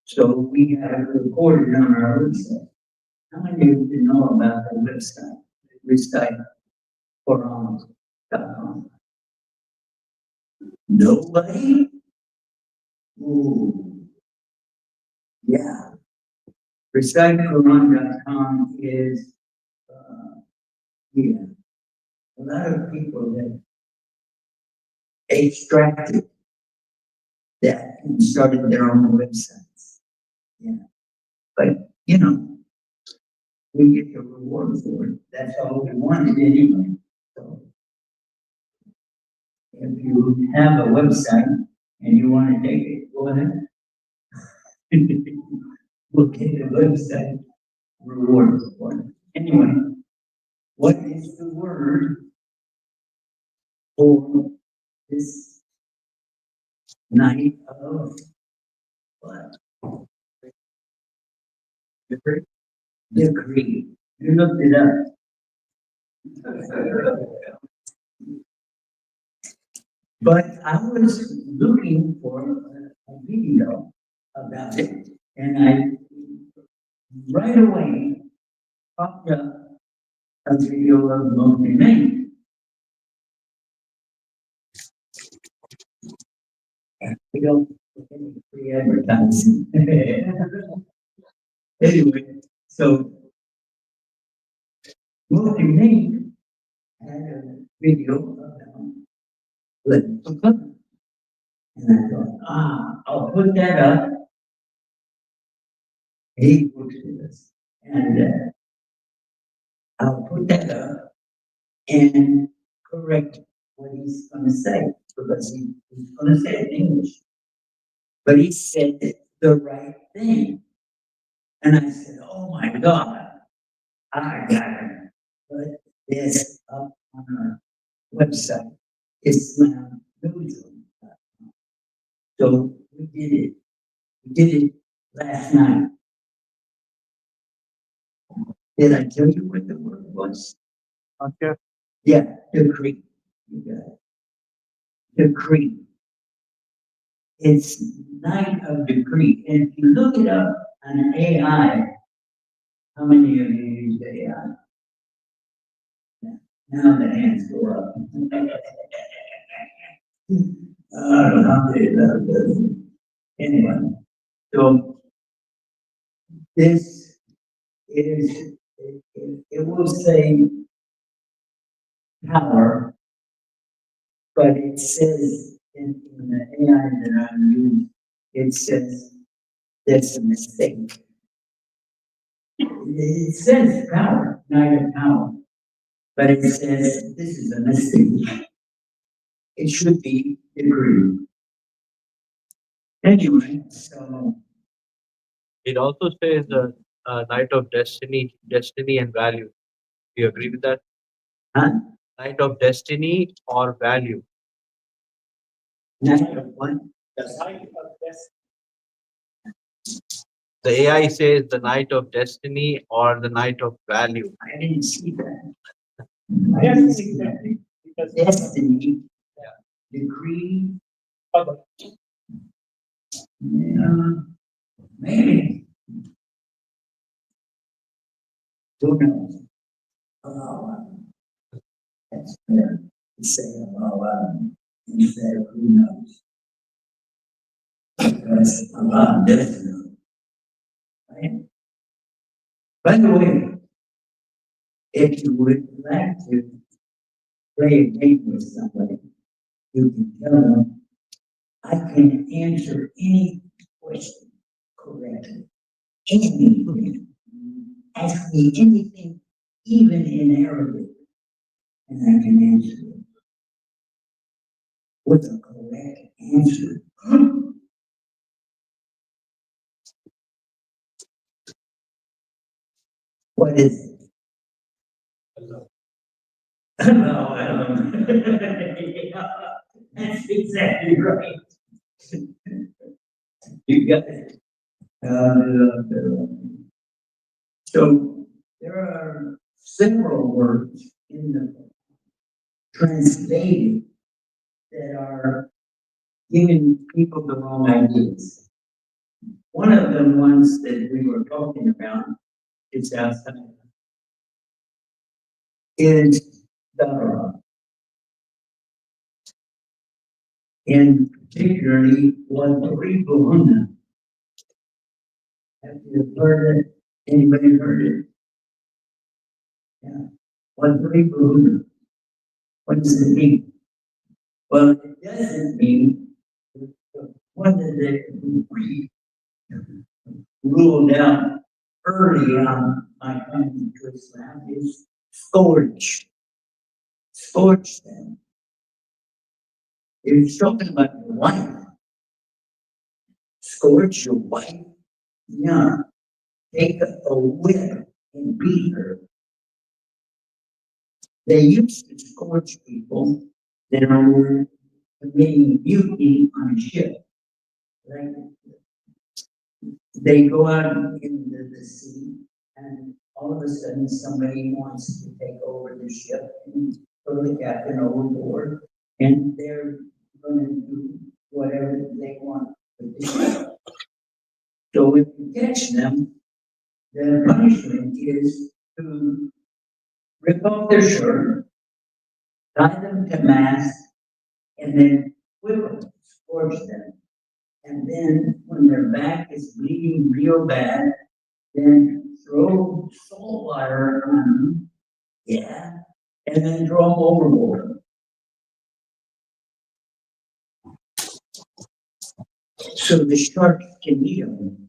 So we have recorded on our website. How many of you know about the website? Recitequran.com. Nobody? Ooh, yeah. Recitequran.com is, yeah, a lot of people that extracted that and started their own websites. Yeah. But, we get the reward for it. That's all we wanted anyway. So if you have a website and you want to take it, go ahead. Look at the website reward for it. Anyway, what is the word for this night of what? Decree. Decree. You looked it up. But I was looking for a video about it, and I right away popped up a video of multi-name. We don't get any free advertising. Anyway, so multi-name had a video about letting for cooking. And I thought, I'll put that up. He works with us. And I'll put that up and correct what he's going to say, because he's going to say it in English. But he said the right thing. And I said, oh my God, I gotta put this up on our website. It's now newsroom. So we did it. We did it last night. Did I tell you what the word was? Okay. Yeah, decree. You got it. Decree. It's night of decree. And if you look it up on AI, how many of you use AI? Now the hands go up. Anyway, so this is, it will say power, but it says in the AI that I'm using, it says that's a mistake. It says power, night of power, but it says this is a mistake. It should be degree. Anyway, so It also says night of destiny and value. Do you agree with that? huh? Night of destiny or value. Night of one. The AI says the night of destiny or the night of value. I didn't see that. I didn't see that. Destiny, degree, yeah, maybe. Who knows? Oh, that's fair to say, instead of who knows. Because Allah does know. Right? By the way, if you would like to play a game with somebody, you can tell them, I can answer any question correctly. Anything. Ask me anything, even in Arabic, and I can answer it with a correct answer. What is it? No, yeah, that's exactly right. You got it. So there are several words in the translated that are giving people the wrong ideas. One of the ones that we were talking about is outside, is the, and particularly one Buhuna. Have you heard it? Anybody heard it? Yeah. One Buhuna. What does it mean? Well, it doesn't mean one of the we ruled out early on my coming to Islam is scourge. Scourge them. If you're talking about your wife, scourge your wife, yeah, take a whip and beat her. They used to scourge people that are committing mutiny on a ship. Like they go out into the sea, and all of a sudden somebody wants to take over the ship and throw the captain overboard, and they're going to do whatever they want with the ship. So if you catch them, the punishment is to rip off their shirt, tie them to masts, and then whip them, scourge them. And then when their back is bleeding real bad, then throw salt water on them, yeah, and then throw them overboard. So the shark can eat them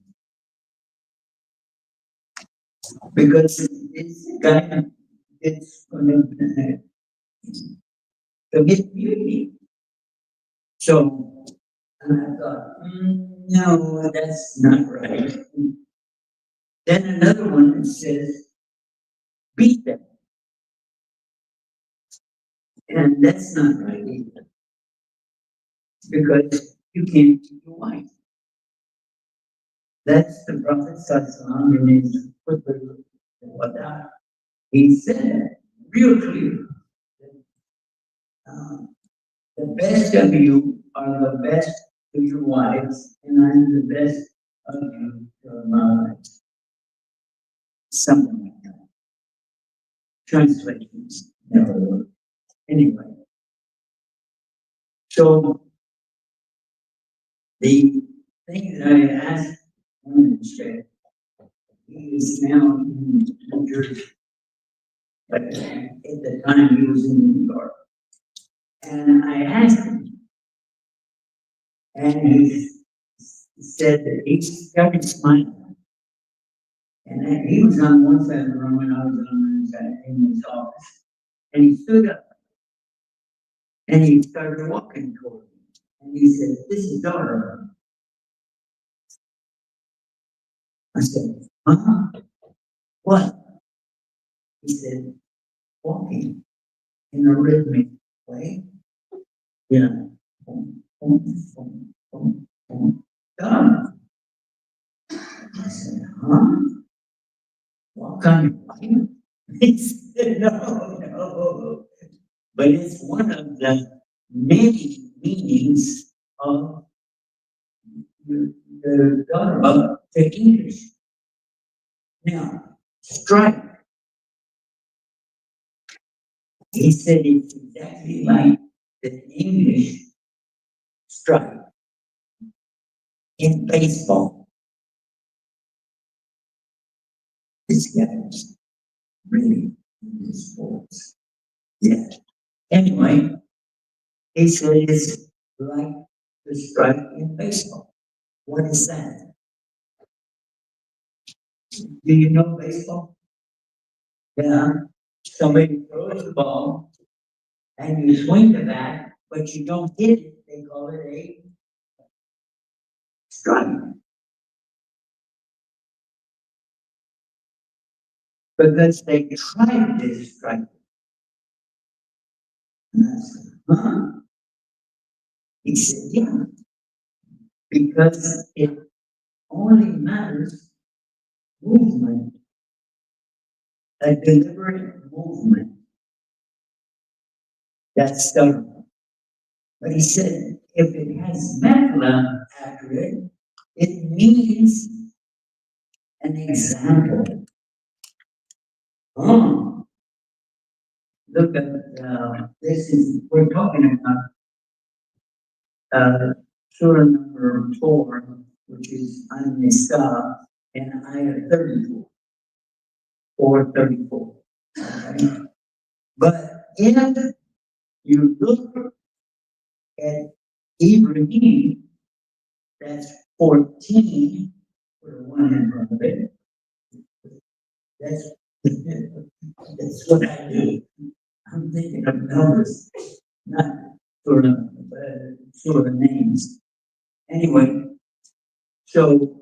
because it's gonna, it's gonna commit mutiny. So and I thought, no, that's not right. Then another one that says, beat them. And that's not right either. Because you can't keep your wife. That's the Prophet Sallallahu in his Wada. He said that real clear. Uh, the best of you are the best to your wives, and I'm the best of you to my wives. Something like that. Translations never work. Anyway, so the thing that I asked him to say, he is now in New Jersey, but at the time he was in New York. And I asked him, and he said that he started smiling. And then he was on one side of the room and I was on the other side in his office. And he stood up and he started walking toward me. And he said, "This is daughter." I said, "Huh? What?" He said, "Walking in a rhythmic way." Yeah. Boom, boom, boom, boom, boom. Done. I said, "Huh? What kind of life?" He said, "No, no. But it's one of the many meanings of the Dharma to English. Now, strike, he said it's exactly like the English strike in baseball. This guy's really into sports. Yeah. Anyway, he said it's like the strike in baseball. What is that? Do you know baseball? Yeah. Somebody throws the ball and you swing the bat, but you don't hit it. They call it a strike. Because they tried this strike. And I said, huh? He said, yeah, because it only matters movement, a deliberate movement. That's stubborn. But he said, if it has methla after it, It means an example. Oh, look at this is we're talking about surah number 4, which is An-Nisa, and ayah 34, 434. Okay? But if you look at Ibrahim, that's 14, with a 1 in front of it. That's, that's what I do. I'm thinking of numbers, not sort of names. Anyway, so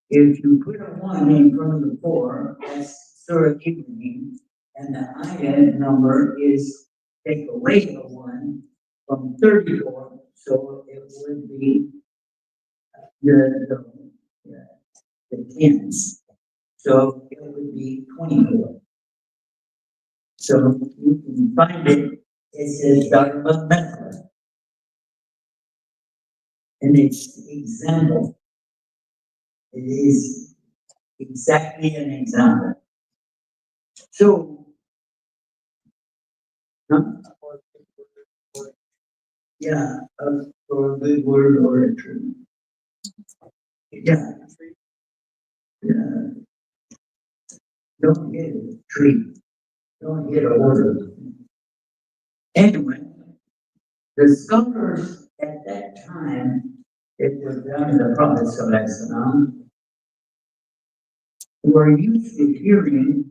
if you put a 1 in front of the 4, that's Surah Ibrahim, and the ayah number is take away the 1 from 34, so it would be the, the, the tens. So it would be 24. So you can find it, it says Dharma method, and it's example. It is exactly an example. So, huh? Yeah, for a good word or a tree. Yeah, yeah. Don't get a tree. Don't get a word. Anyway, the scholars at that time, it was down to the Prophet Sallallahu were used to hearing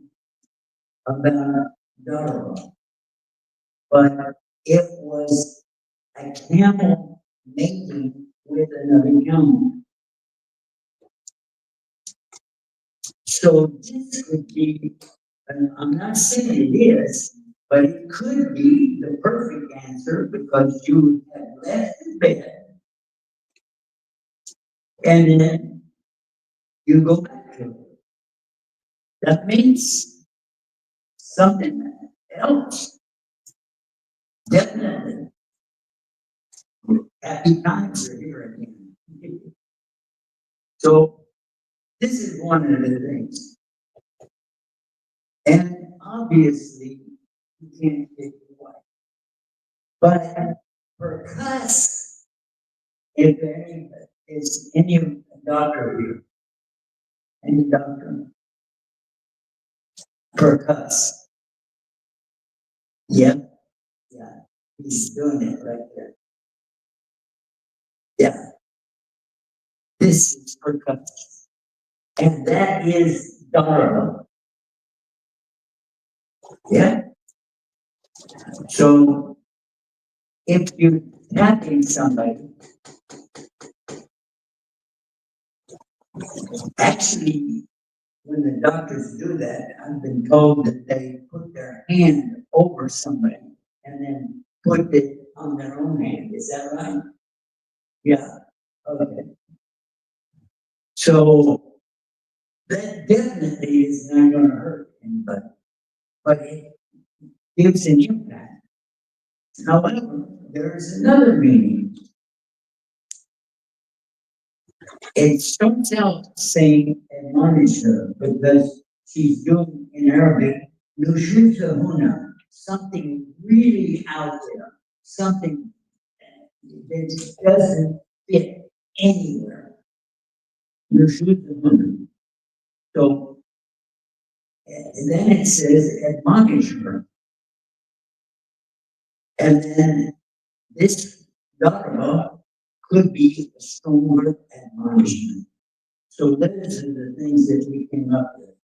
about Dara, but it was a camel mating with another camel. So this could be, and I'm not saying it is, but it could be the perfect answer because you have left the bed and then you go back to it. That means something else. Definitely. Happy times are here again. So this is one of the things. And obviously, you can't get your wife. But percuss, if any, is any doctor here, any doctor, percuss. Yep, yeah, he's doing it right there. Yeah, this is percuss. And that is Dharma. Yeah. So if you're tapping somebody, actually, when the doctors do that, I've been told that they put their hand over somebody and then put it on their own hand. Is that right? Yeah. Okay. So that definitely is not going to hurt anybody, but it gives an impact. However, there is another meaning. It starts out saying admonish her because she's doing in Arabic, nushuzahuna, something really out there, something that doesn't fit anywhere. Nushuzahuna. So and then it says admonish her. And then this dharma could be a stronger admonishment. So those are the things that we came up with.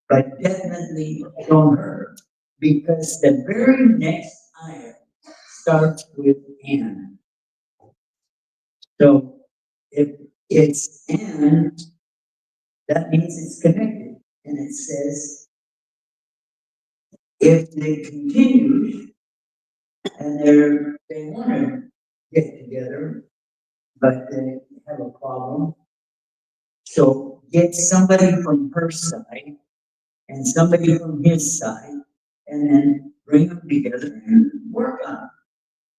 But definitely from her, because the very next ayah starts with and. So if it's and, that means it's connected. And it says, if they continue and they want to get together, but they have a problem, so get somebody from her side and somebody from his side, and then bring them together and work on it.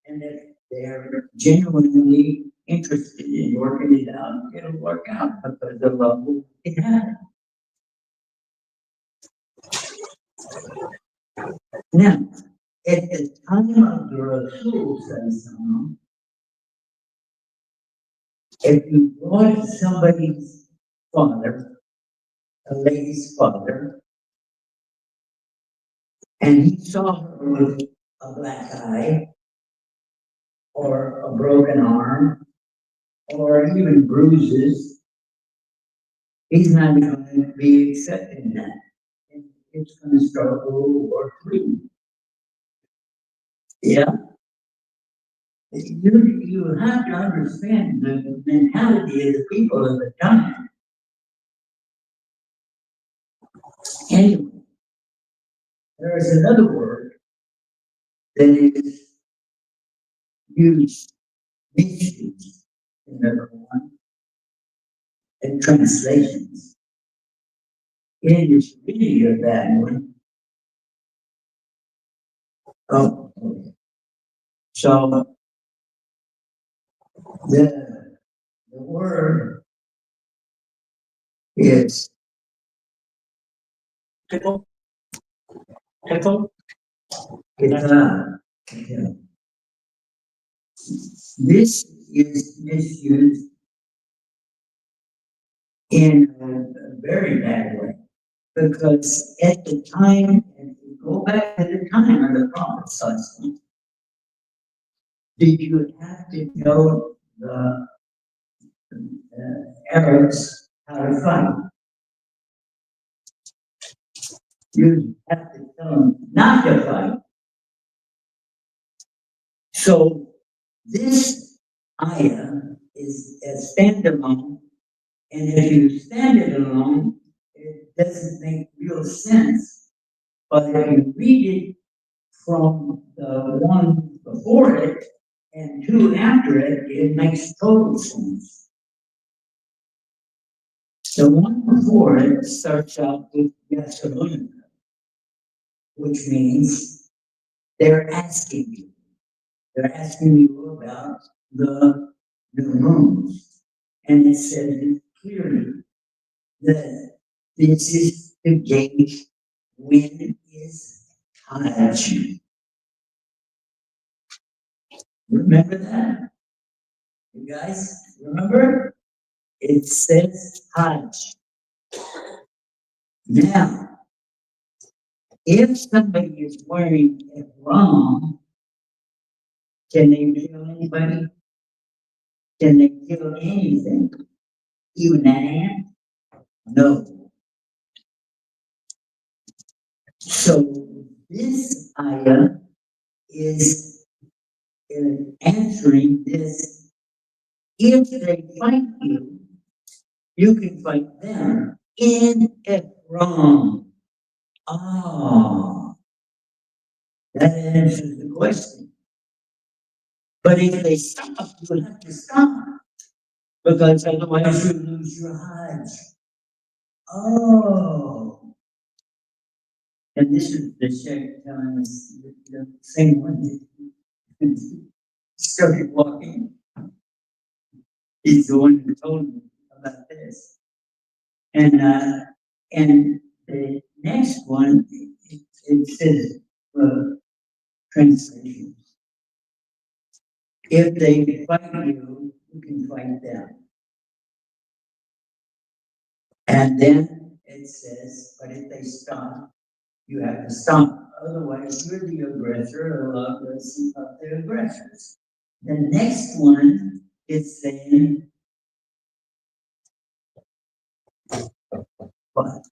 And if they're genuinely interested in working it out, it'll work out because the love will it happen. Now, at the time of the Rasul, if you brought somebody's father, a lady's father, and he saw her with a black eye, or a broken arm, or even bruises, he's not going to be accepting that. And it's going to start World War III. Yeah, you have to understand the mentality of the people of the time. Anyway, there is another word that is used, misused in the Quran and translations. It is really a bad one. Oh, okay. So the word is pickle, pickle, kitab. This is misused in a very bad way because at the time, and you go back to the time of the Prophet, did you have to know the Arabs how to fight? You have to tell them not to fight. So this ayah is a standalone, and if you stand it alone, it doesn't make real sense. But if you read it from the one before it and two after it, it makes total sense. The one before it starts out with Yasaluna, which means they're asking you. They're asking you about the moons. And it says it clearly that this is the gauge when is Hajj. Remember that? You guys remember? It says Hajj. Now, if somebody is wearing it wrong, can they kill anybody? Can they kill anything? Even an ant? No. So this ayah is answering this. If they fight you, you can fight them in Ihram. Ah, that answers the question. But if they stop, you have to stop because otherwise you lose your Hajj. Oh, and this is the Sheikh telling us the same one that started walking. He's the one who told me about this. And the next one, it says, translation. If they fight you, you can fight them. And then it says, but if they stop, you have to stop. Otherwise, you're the aggressor, Allah doesn't love the aggressors. The next one is saying, what?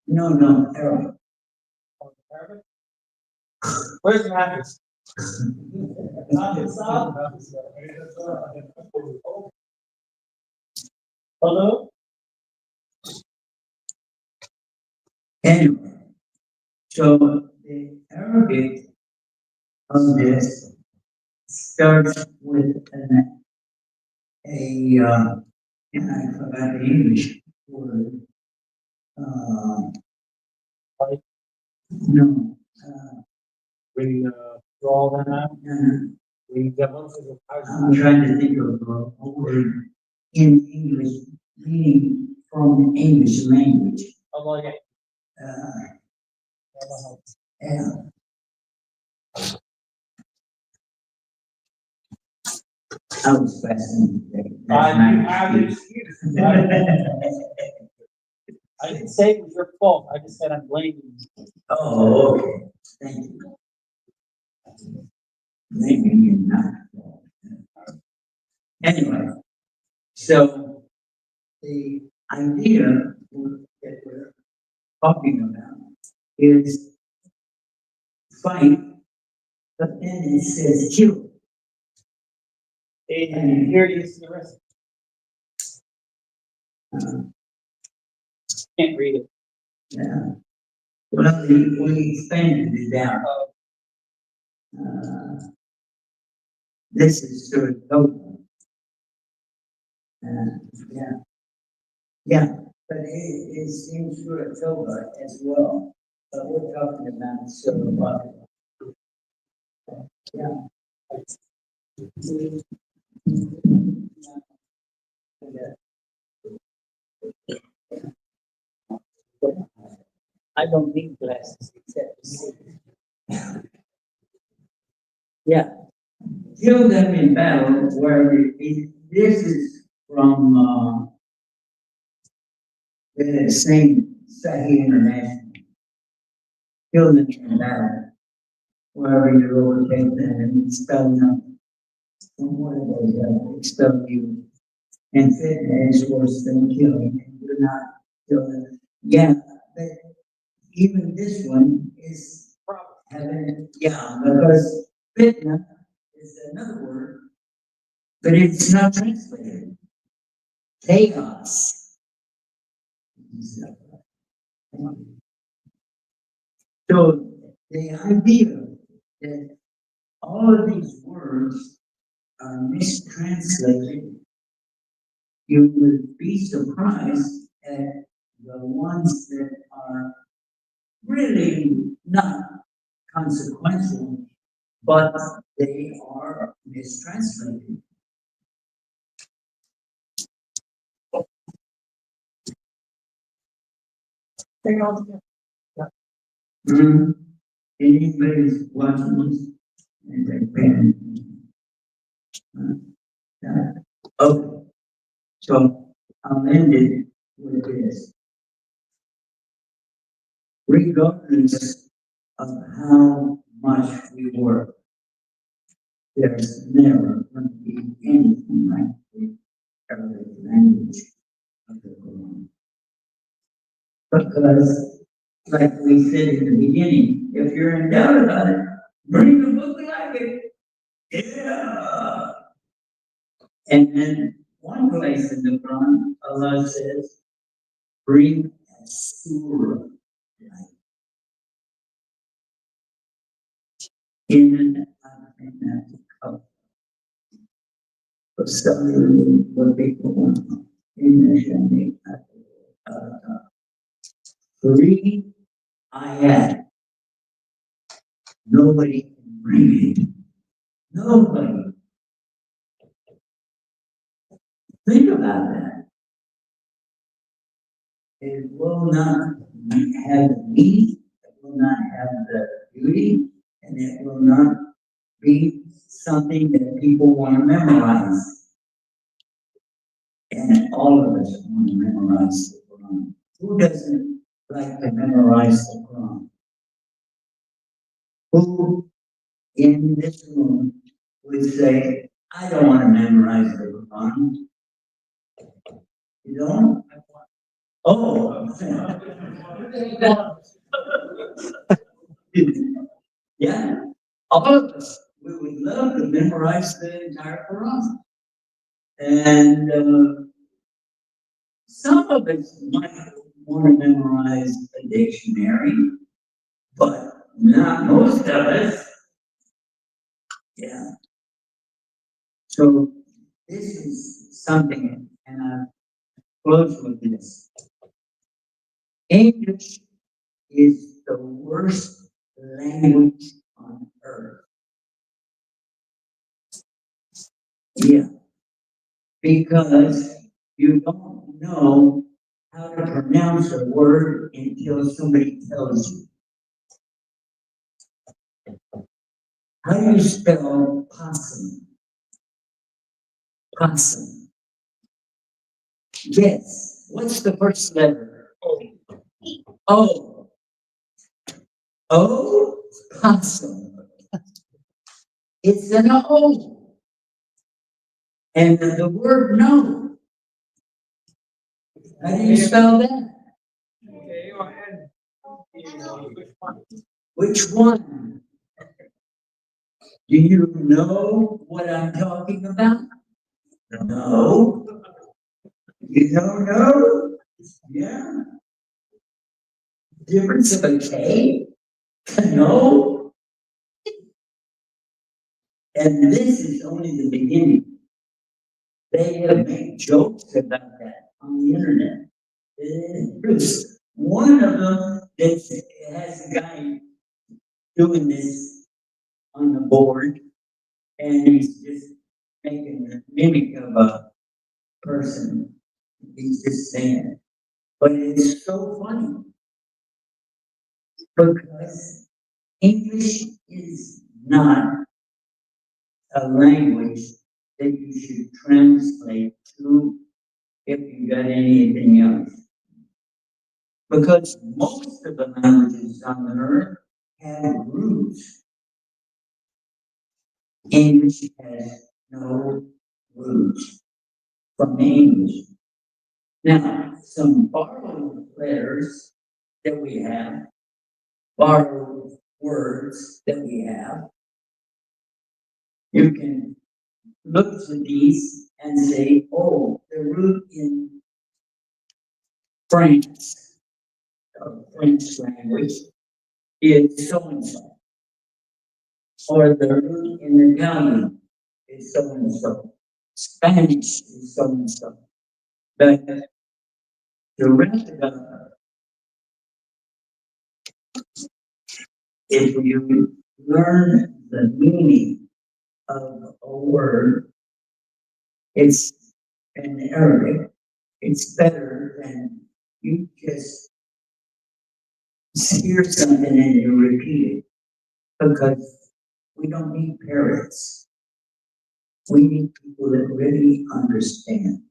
No, no, Arabic. Where's the habits? Hello? Anyway, so the Arabic of this starts with and I forgot the English word. No. We draw that out? No, no. I'm trying to think of a word in English, meaning from the English language. Uh, yeah, I was fascinated. That's my excuse. I didn't say it was your fault. I just said I'm blaming you. Oh, okay, thank you. Maybe you're not. Anyway, so the idea that we're talking about is fight, but then it says kill. And here is the rest. Uh, Can't read it. yeah. Well, we expanded it out. This is sort of total. Yeah, yeah, but it's in Suratoga as well. But we're talking about Suratoga. Yeah. I don't need glasses except to see. Yeah. Kill them in battle where this is from the same Sahih International. Kill them in battle wherever you overtake them and expel them. From what it was, expel you. And fitness is worse than killing. You're not killing. Yeah, but even this one is having, yeah, because fitna is another word, but it's not translated. Chaos. So the idea that all of these words are mistranslated, you would be surprised at the ones that are really not consequential, but they are mistranslated. Mm. Anybody's watching this and they're paying. Okay, so I'll end it with this. Regardless of how much we work, there's never going to be anything like the Arabic language of the Quran. Because, like we said in the beginning, if you're in doubt about it, bring the book like it. Yeah. And then one place in the Quran, Allah says, bring a surah. In an فاستغفروا ربكم إن شانئك three ayat. Nobody can bring it. Nobody. Think about that. It will not have the meaning, it will not have the beauty, and it will not be something that people want to memorize. And all of us want to memorize the Quran. Who doesn't like to memorize the Quran? Who in this room would say, I don't want to memorize the Quran? You don't? Oh. Yeah, all of us, we would love to memorize the entire Quran. And some of us might want to memorize a dictionary, but not most of us. Yeah. So this is something, and I'll close with this. English is the worst language on earth. Yeah, because you don't know how to pronounce a word until somebody tells you. How do you spell possum? Possum. Yes. What's the first letter? O. O. Possum. It's an O. And the word no. How do you spell that? Which one? Do you know what I'm talking about? No. You don't know? Yeah. Difference of a K to know. And this is only the beginning. They have made jokes about that on the internet. There's one of them that has a guy doing this on the board, and he's just making a mimic of a person. He's just saying it. But it's so funny because English is not a language that you should translate to if you got anything else. Because most of the languages on the earth have roots. English has no roots from English. Now, some borrowed letters that we have, borrowed words that we have, you can look for these and say, oh, the root in France, or French language, is so and so. Or the root in Italian is so and so. Spanish is so and so. But the rest of them, if you learn the meaning of a word, it's in Arabic, it's better than you just hear something and you repeat it. Because we don't need parrots. We need people that really understand.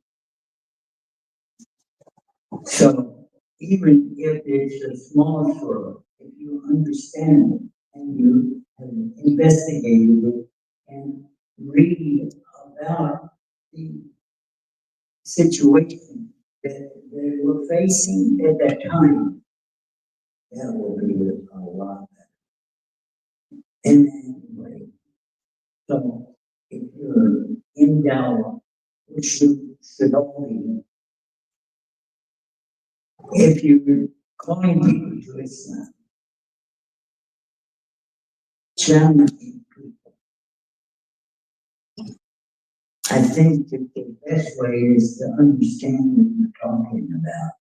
So even if it's a small squirrel, if you understand it and you have investigated it and read about the situation that they were facing at that time, that will be a lot better. And anyway, so if you're in doubt, which you should all be, if you're calling people to Islam, challenging people, I think that the best way is to understand what you're talking about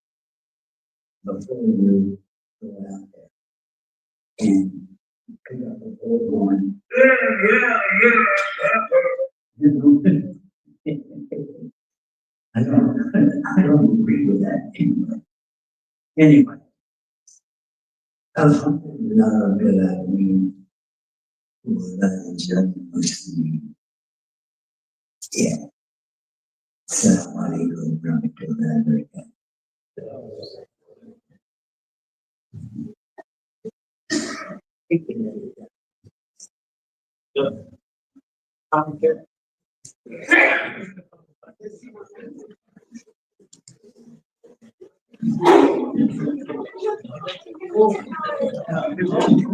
before you go out there and pick up a bullhorn. You know, I don't agree with that anyway. Anyway, Alhamdulillah Rabbil Alameen, wa la ilaha Muslimin. Yeah. Assalamu alaikum warahmatullahi wabarakatuh.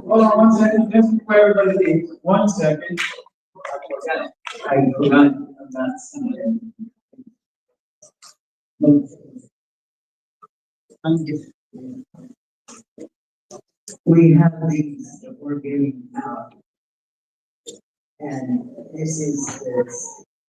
Hold on 1 second, just before everybody leaves, 1 second. I forgot about something. We have these that we're giving out. And this is the